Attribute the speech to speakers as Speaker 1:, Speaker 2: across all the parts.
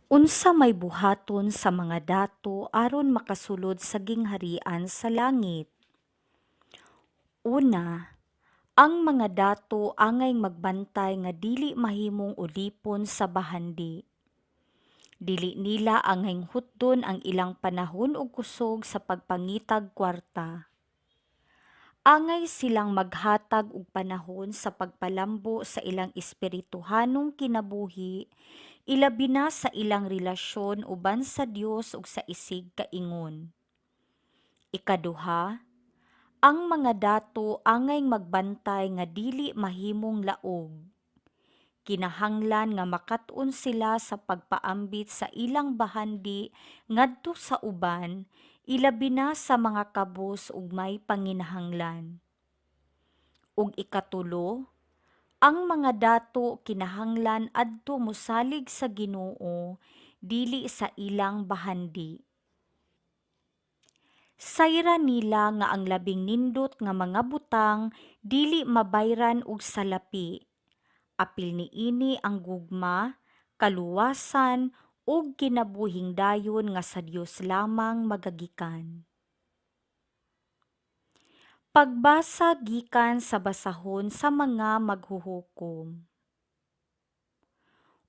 Speaker 1: Unsa may buhaton sa mga dato aron makasulod sa gingharian sa langit? Una, ang mga dato angay magbantay nga dili mahimong ulipon sa bahandi. Dili nila angay hutdon ang ilang panahon ug kusog sa pagpangitag kwarta. Angay silang maghatag og panahon sa pagpalambo sa ilang espirituhanong kinabuhi, ilabi na sa ilang relasyon uban sa Dios ug sa isig kaingon. Ikaduha, ang mga dato angay magbantay nga dili mahimong laog. Kinahanglan nga makat-on sila sa pagpaambit sa ilang bahandi ngadto sa uban, ilabi na sa mga kabus ug may panginahanglan. Ug ikatulo, ang mga dato kinahanglan adto mosalig sa Ginoo dili sa ilang bahandi. Sayra nila nga ang labing nindot nga mga butang dili mabayran og salapi. Apil niini ang gugma, kaluwasan ug kinabuhing dayon nga sa Dios lamang magagikan. Pagbasa gikan sa basahon sa mga maghuhukom.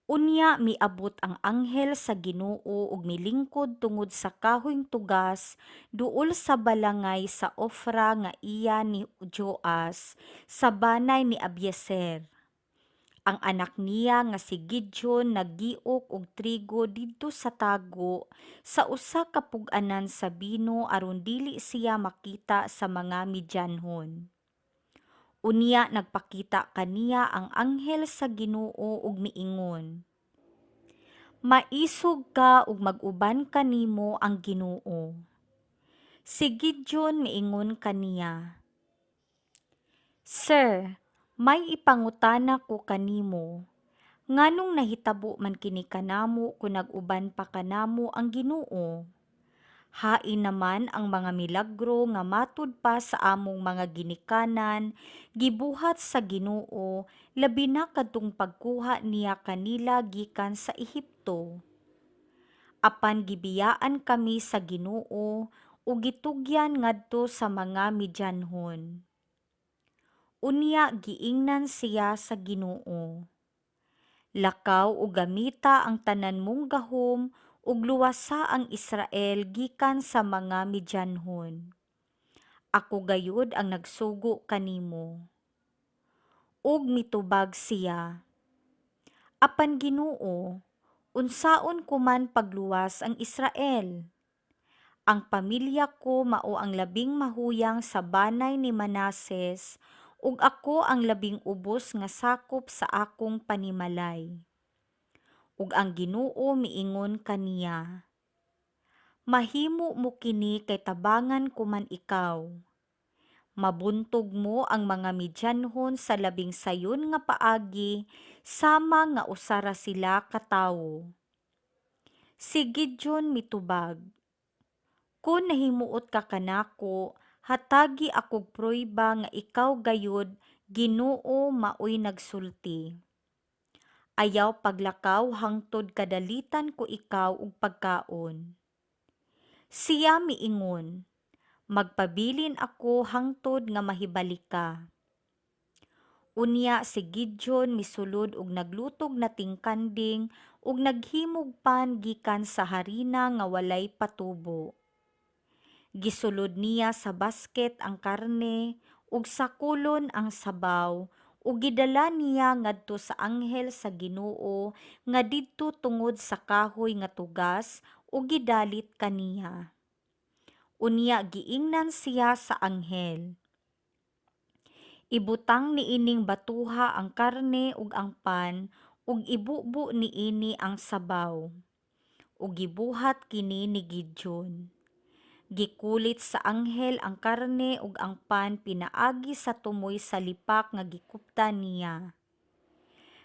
Speaker 1: Unya miabot ang anghel sa Ginoo ug milingkod tungod sa kahoyng tugas duol sa balangay sa Ofra nga iya ni Joas sa banay ni Abieser. Ang anak niya nga si Gideon naggiok og trigo didto sa tago sa usa ka pug-anan sa bino aron dili siya makita sa mga Midyanhon. Unya nagpakita kaniya ang anghel sa Ginoo ug miingon, maisog ka ug mag-uban kanimo ang Ginoo. Si Gideon miingon kaniya, Sir, may ipangutana ko kanimo. Nganong nahitabo man kini kanamo kung nag-uban pa kanamo ang Ginoo? Hain naman ang mga milagro nga matud pa sa among mga ginikanan, gibuhat sa Ginoo, labi na kadtong pagkuha niya kanila gikan sa Ehipto. Apan gibiyaan kami sa Ginoo ug gitugyan ngadto sa mga Midyanhon. Unya giingnan siya sa Ginoo. Lakaw ug gamita ang tanan mong gahom ug luwasa ang Israel gikan sa mga Midyanhon. Ako gayud ang nagsugo kanimo. Ug mitubag siya, apan Ginoo, unsaon ko man pagluwas ang Israel? Ang pamilya ko mao ang labing mahuyang sa banay ni Manases ug ako ang labing ubos nga sakop sa akong panimalay. Ug ang Ginoo miingon kaniya, mahimo mo kini kay tabangan ko man ikaw. Mabuntog mo ang mga Midyanhon sa labing sayon nga paagi sama nga usara sila katawo. Si Gideon mitubag, kung nahimuot ka kanako, hatagi akog prueba nga ikaw gayud Ginoo maoy nagsulti. Ayaw paglakaw hangtod kadalitan ko ikaw ug pagkaon. Siya miingon, magpabilin ako hangtod nga mahibalik ka. Unya si Gideon misulod og naglutog na tingkanding ug naghimog pan gikan sa harina nga walay patubo. Gisulod niya sa basket ang karne ug sa kulon ang sabaw ug gidala niya ngadto sa anghel sa Ginoo nga didto tungod sa kahoy nga tugas ug gidalit kaniya. Unya giingnan siya sa anghel. Ibutang niining batuha ang karne ug ang pan ug ibubo niini ang sabaw. Ug gibuhat kini ni Gideon. Gikulit sa anghel ang karne ug ang pan pinaagi sa tumoy sa lipak nga gikupta niya.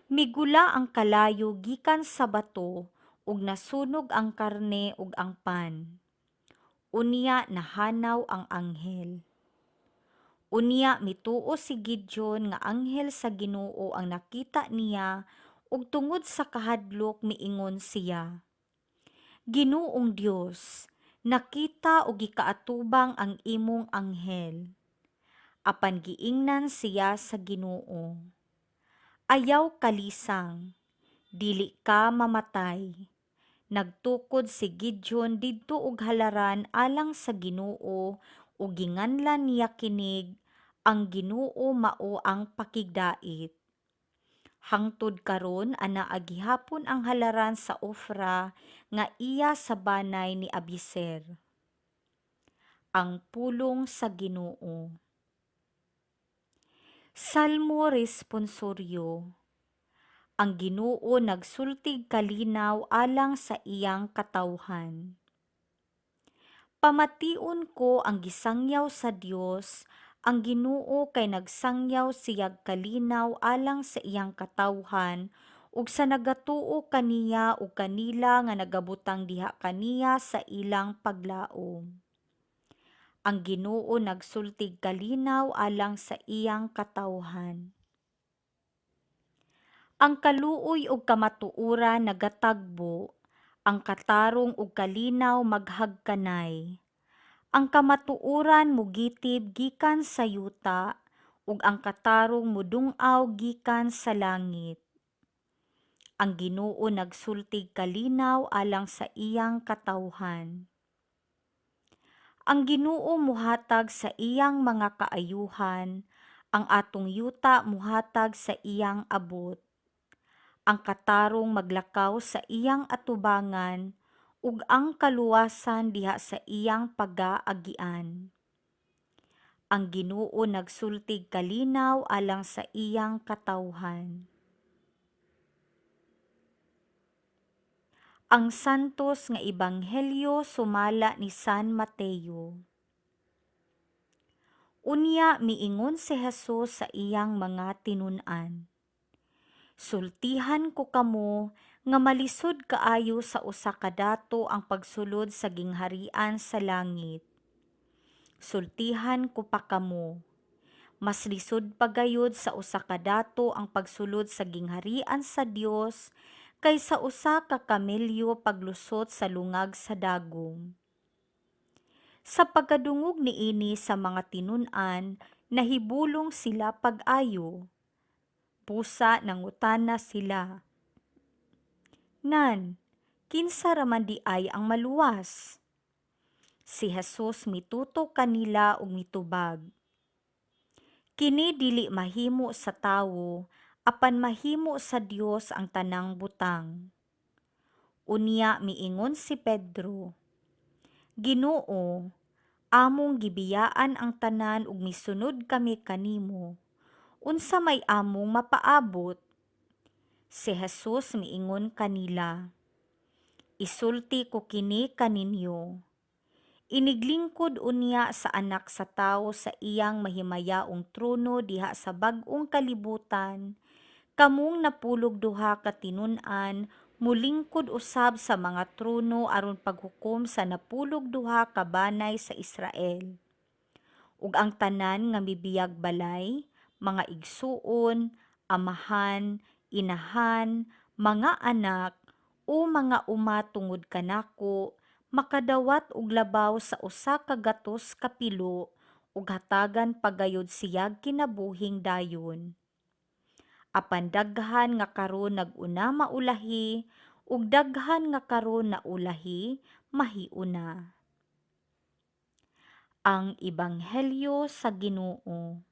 Speaker 1: Migula ang kalayo gikan sa bato ug nasunog ang karne ug ang pan. Unya nahanaw ang anghel. Unya mituo si Gideon nga anghel sa Ginoo ang nakita niya ug tungod sa kahadlok miingon siya, Ginoong Dios, nakita og gikaatubang ang imong anghel, apan giingnan siya sa Ginoo. Ayaw kalisang, dili ka mamatay. Nagtukod si Gideon didto og halaran alang sa Ginoo ug ginganlan niya kinig, ang Ginoo mao ang pakigdait. Hangtod karon anaa gihapon ang halaran sa Ofra nga iya sa banay ni Abiser. Ang pulong sa Ginoo. Salmo responsoryo. Ang Ginoo nagsultig kalinaw alang sa iyang katawhan. Pamation ko ang gisangyaw sa Dios, ang Ginoo kay nagsangyaw siyag kalinaw alang sa iyang katawhan, ug sa nagatuo kaniya ug kanila nga nagabutang diha kaniya sa ilang paglaom. Ang Ginoo nagsultig kalinaw alang sa iyang katawhan. Ang kaluoy ug kamatuoran nagatagbo, ang katarong ug kalinaw maghagkanay. Ang kamatuoran mugitib gikan sa yuta, ug ang katarong mudung-aw gikan sa langit. Ang Ginoo nagsultig kalinaw alang sa iyang katawhan. Ang Ginoo muhatag sa iyang mga kaayuhan, ang atong yuta muhatag sa iyang abot. Ang katarong maglakaw sa iyang atubangan, ug ang kaluwasan diha sa iyang pagaagian. Ang Ginoo nagsultig kalinaw alang sa iyang katawhan. Ang santos nga ebanghelyo sumala ni San Mateo. Unya miingon si Jesus sa iyang mga tinun-an. Sultihan ko kamo nga malisod kaayo sa usa ka dato ang pagsulod sa gingharian sa langit. Sultihan ko pa kamo. Mas lisod pagayod sa usa ka dato ang pagsulod sa gingharian sa Dios kaysa usa ka kamelyo paglusot sa lungag sa dagom. Sa pagkadungog niini sa mga tinun-an, nahibulong sila pag-ayo. Pusa nangutana sila. Nan, kinsa raman di ay ang maluwas? Si Jesus mituto kanila ug mitubag. Kini dili mahimo sa tawo, apan mahimo sa Dios ang tanang butang. Unya miingon si Pedro, Ginoo, among gibiyaan ang tanan ug misunod kami kanimo. Unsa may among mapaabot? Si Jesus miingon kanila, isulti ko kini kaninyo. Iniglingkod unya sa anak sa tawo sa iyang mahimayaong trono diha sa bag-ong kalibutan, kamong napulog duha ka tinun-an, mulingkod usab sa mga trono aron paghukom sa napulog duha ka banay sa Israel. Ug ang tanan nga mibiyag balay, mga igsuon, amahan, inahan, mga anak, o mga uma tungod kanako, makadawat og labaw sa usa ka gatos ka pilo ug hatagan pagayod siyag kinabuhing dayon. Apan daghan nga karon nag-una maulahi ug daghan nga karon naulahi mahiuna. Ang Ebanghelyo sa Ginoo.